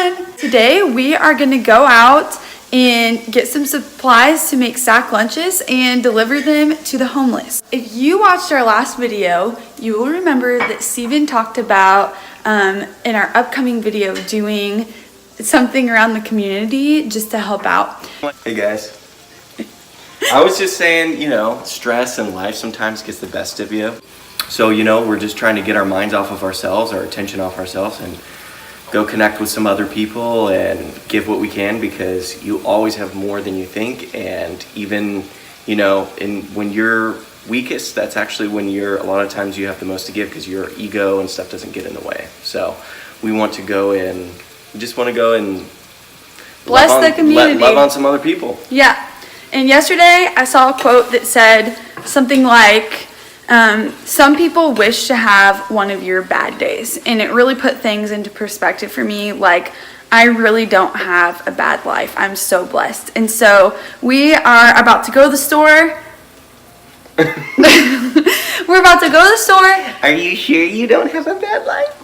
everyone! Today we are going to go out and get some supplies to make sack lunches and deliver them to the homeless. If you watched our last video, you will remember that Steven talked about in our upcoming video doing something around the community just to help out. Hey guys. I was just saying, stress and life sometimes gets the best of you. So, we're just trying to get our minds off of ourselves, our attention off ourselves, and go connect with some other people and give what we can, because you always have more than you think. And even, when you're weakest, that's actually when a lot of times you have the most to give, because your ego and stuff doesn't get in the way. So we want to go and bless the community. Love on some other people. Yeah. And yesterday I saw a quote that said something like, some people wish to have one of your bad days. And it really put things into perspective for me. Like, I really don't have a bad life. I'm so blessed. And so we are about to go to the store. We're about to go to the store. Are you sure you don't have a bad life?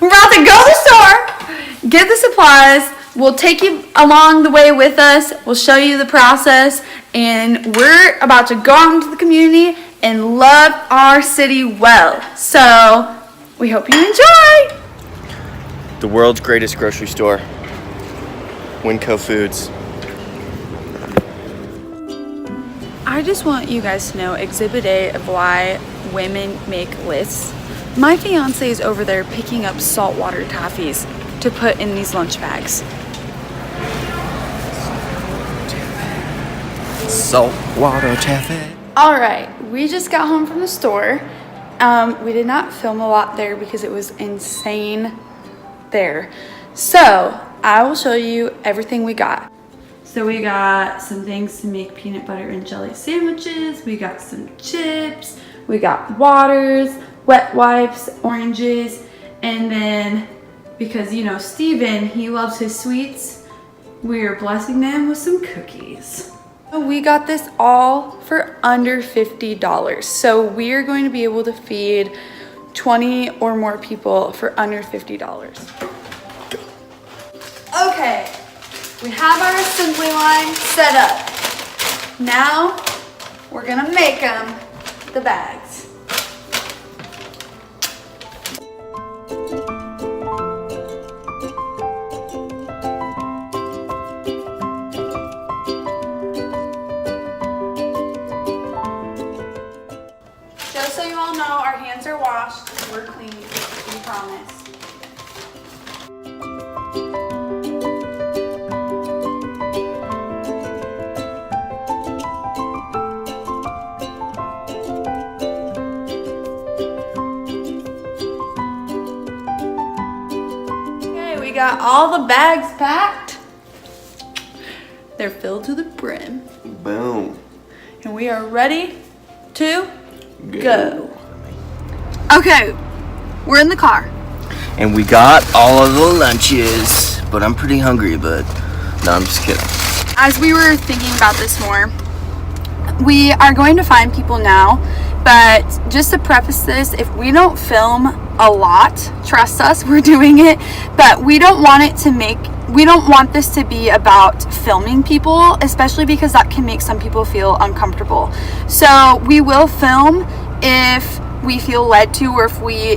We're about to go to the store, get the supplies. We'll take you along the way with us. We'll show you the process. And we're about to go out into the community and love our city well. So we hope you enjoy. The world's greatest grocery store, Winco Foods. I just want you guys to know Exhibit A of why women make lists. My fiance is over there picking up saltwater taffies to put in these lunch bags. Saltwater taffy. All right, we just got home from the store. We did not film a lot there because it was insane there. So I will show you everything we got. So we got some things to make peanut butter and jelly sandwiches. We got some chips. We got waters, wet wipes, oranges, and then because Steven, he loves his sweets, we are blessing them with some cookies. We got this all for under $50. So we are going to be able to feed 20 or more people for under $50. Okay, we have our assembly line set up. Now we're gonna make them the bags. Just so you all know, our hands are washed. We're clean, we promise. Okay, we got all the bags packed. They're filled to the brim. Boom. And we are ready to go. Okay, we're in the car. And we got all of the lunches, but I'm pretty hungry, but no, I'm just kidding. As we were thinking about this more, we are going to find people now, but just to preface this, if we don't film a lot, trust us, we're doing it, but we don't want this to be about filming people, especially because that can make some people feel uncomfortable. So we will film if we feel led to, or if we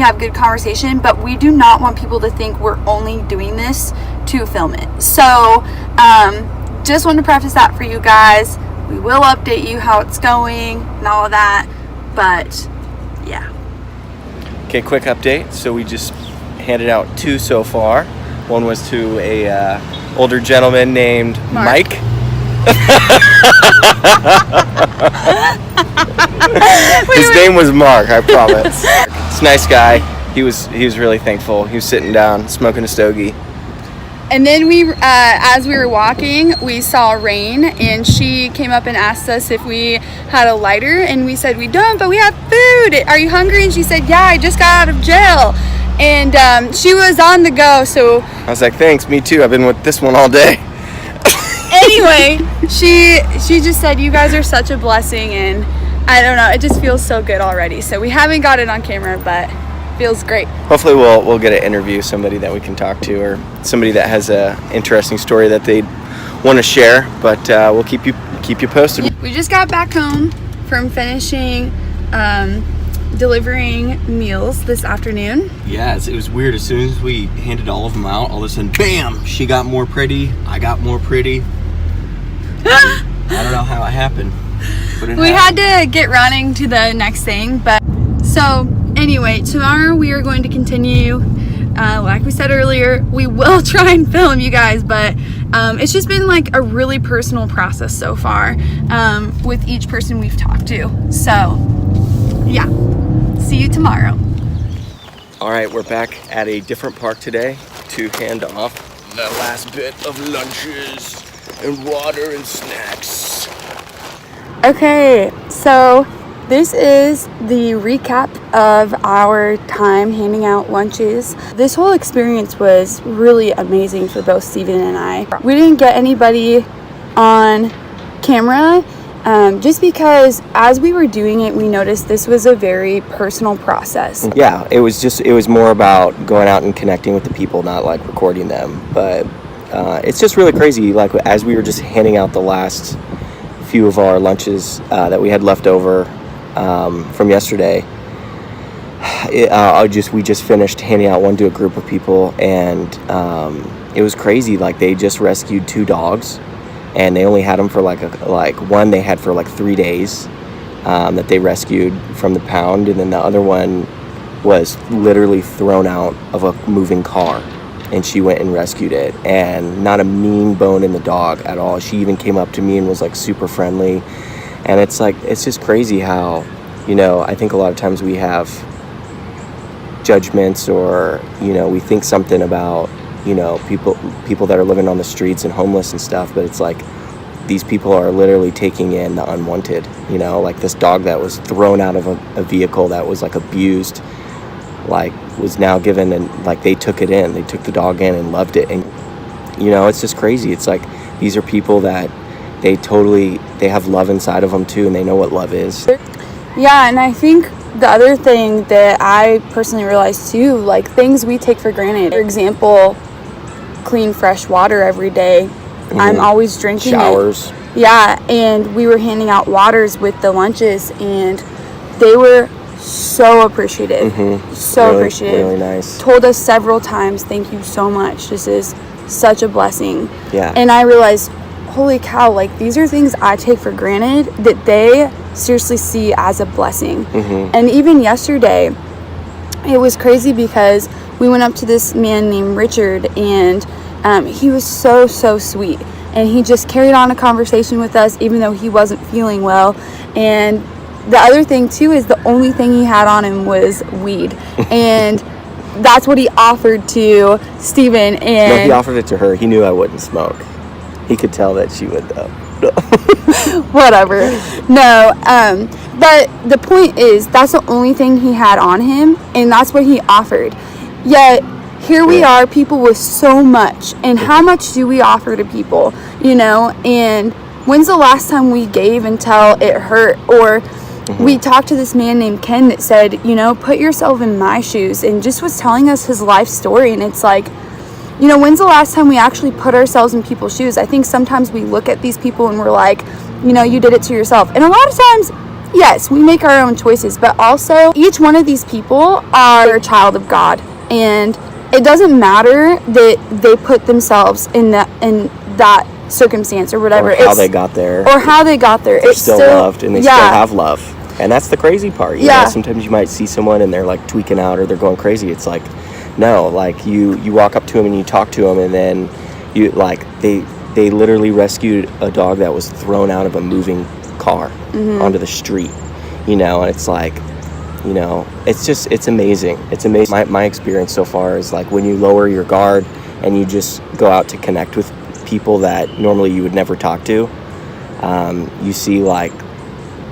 have good conversation, but we do not want people to think we're only doing this to film it. So just want to preface that for you guys. We will update you how it's going and all of that, but yeah. Okay, quick update. So we just handed out 2 so far. One was to a older gentleman named Mike. His name was Mark, I promise. It's a nice guy. He was really thankful. He was sitting down, smoking a stogie. And then as we were walking, we saw Rain, and she came up and asked us if we had a lighter, and we said we don't, but we have food. Are you hungry? And she said, yeah, I just got out of jail. And she was on the go, so I was like, thanks, me too. I've been with this one all day. Anyway, she just said, you guys are such a blessing, and I don't know, it just feels so good already. So we haven't got it on camera, but feels great. Hopefully we'll get an interview, somebody that we can talk to, or somebody that has a interesting story that they want to share. But we'll keep you posted. We just got back home from finishing delivering meals this afternoon. Yeah, it was weird. As soon as we handed all of them out, all of a sudden, bam! She got more pretty. I got more pretty. I don't know how it happened. But We had to get running to the next thing, but so anyway, tomorrow we are going to continue. Like we said earlier, we will try and film you guys, but it's just been like a really personal process so far with each person we've talked to. So yeah, see you tomorrow. All right, we're back at a different park today to hand off the last bit of lunches and water and snacks. Okay, so this is the recap of our time handing out lunches. This whole experience was really amazing for both Steven and I. We didn't get anybody on camera just because as we were doing it, we noticed this was a very personal process. Yeah, it was more about going out and connecting with the people, not like recording them. But it's just really crazy. Like as we were just handing out the last few of our lunches that we had left over from yesterday, we just finished handing out one to a group of people, and it was crazy. Like they just rescued 2 dogs, and they only had them for like one they had for like 3 days that they rescued from the pound, and then the other one was literally thrown out of a moving car, and she went and rescued it, and not a mean bone in the dog at all. She even came up to me and was like super friendly. And it's just crazy how, I think a lot of times we have judgments, or, we think something about, people that are living on the streets and homeless and stuff, but it's like these people are literally taking in the unwanted, like this dog that was thrown out of a vehicle that was like abused, like was now given, and like they took the dog in and loved it. And, it's just crazy. It's like these are people that they have love inside of them too, and they know what love is. Yeah, and I think the other thing that I personally realized too, like things we take for granted. For example, clean fresh water every day. Mm-hmm. I'm always drinking showers. Yeah, and we were handing out waters with the lunches, and they were so appreciative. Mm-hmm. So really, appreciative. Really nice. Told us several times, thank you so much. This is such a blessing. Yeah. And I realized, holy cow, like these are things I take for granted that they seriously see as a blessing. Mm-hmm. And even yesterday, it was crazy because we went up to this man named Richard, and he was so sweet, and he just carried on a conversation with us even though he wasn't feeling well. And the other thing too is the only thing he had on him was weed, and that's what he offered to Steven. And no, he offered it to her. He knew I wouldn't smoke. He could tell that she would though. Whatever. No, but the point is that's the only thing he had on him, and that's what he offered. Yet here we are, people with so much, and how much do we offer to people, and when's the last time we gave until it hurt? Or we talked to this man named Ken that said, put yourself in my shoes, and just was telling us his life story. And it's like, when's the last time we actually put ourselves in people's shoes? I think sometimes we look at these people and we're like, you did it to yourself. And a lot of times, yes, we make our own choices, but also each one of these people are a child of God. And it doesn't matter that they put themselves in that circumstance or whatever. Or how they got there. They're still loved, and they still have love. And that's the crazy part. You know, sometimes you might see someone and they're like tweaking out or they're going crazy. It's like, no, like you walk up to them and you talk to them, and then you like they literally rescued a dog that was thrown out of a moving car onto the street, and it's like, it's amazing. It's amazing. My experience so far is like when you lower your guard and you just go out to connect with people that normally you would never talk to, you see like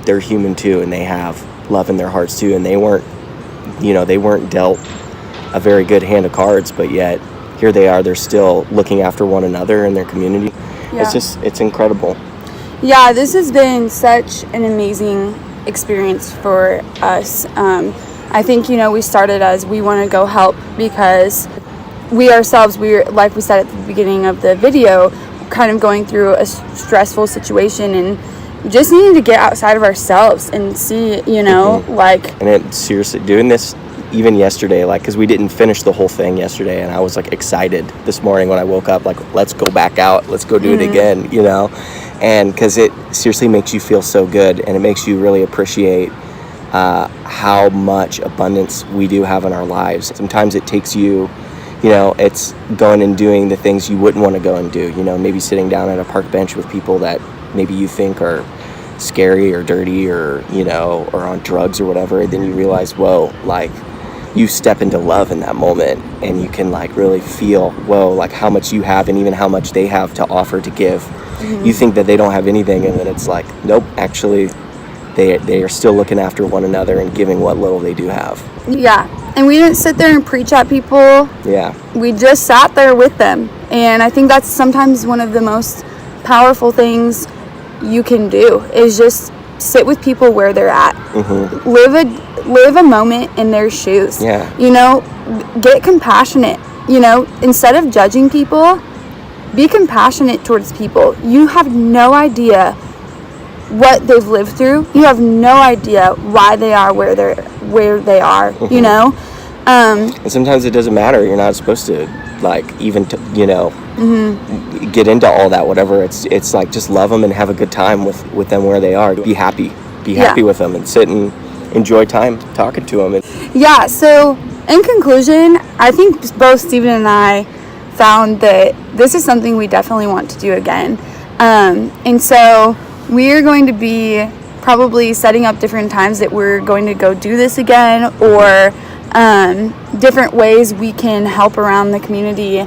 they're human too, and they have love in their hearts too, and they weren't dealt a very good hand of cards, but yet here they are, they're still looking after one another in their community. It's incredible. This has been such an amazing experience for us. I think, you know, we started as we want to go help because we ourselves, like we said at the beginning of the video, kind of going through a stressful situation and just needing to get outside of ourselves and see, you know, like. And it, seriously, doing this even yesterday, like, because we didn't finish the whole thing yesterday, and I was like excited this morning when I woke up, like, let's go back out, let's go do it again, you know, and because it seriously makes you feel so good, and it makes you really appreciate how much abundance we do have in our lives. Sometimes it takes you, you know, it's going and doing the things you wouldn't want to go and do, you know, maybe sitting down at a park bench with people that maybe you think are scary or dirty or, you know, or on drugs or whatever, and then you realize, whoa, like, you step into love in that moment, and you can like really feel, whoa, like how much you have and even how much they have to offer to give. You think that they don't have anything, and then it's like, nope, actually they are still looking after one another and giving what little they do have. Yeah, and we didn't sit there and preach at people. Yeah, we just sat there with them, and I think that's sometimes one of the most powerful things you can do is just sit with people where they're at. Live a moment in their shoes. Yeah. You know, get compassionate. You know, instead of judging people, be compassionate towards people. You have no idea what they've lived through. You have no idea why they are where they are. You know. And sometimes it doesn't matter. You're not supposed to like even you know get into all that. Whatever. It's like just love them and have a good time with them where they are. Be happy. Be happy with them and sit and enjoy time talking to them. Yeah, so in conclusion, I think both Steven and I found that this is something we definitely want to do again. And so we're going to be probably setting up different times that we're going to go do this again, or different ways we can help around the community.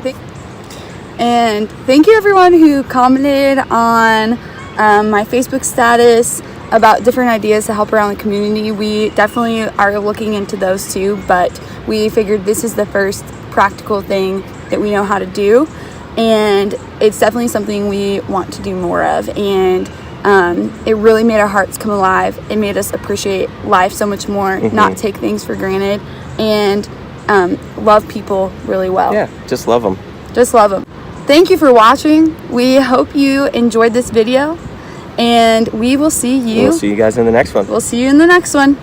And thank you everyone who commented on my Facebook status about different ideas to help around the community. We definitely are looking into those too, but we figured this is the first practical thing that we know how to do, and it's definitely something we want to do more of. And it really made our hearts come alive. It made us appreciate life so much more, not take things for granted, and love people really well. Yeah, just love them. Just love them. Thank you for watching. We hope you enjoyed this video, and we will see you. We'll see you guys in the next one. We'll see you in the next one.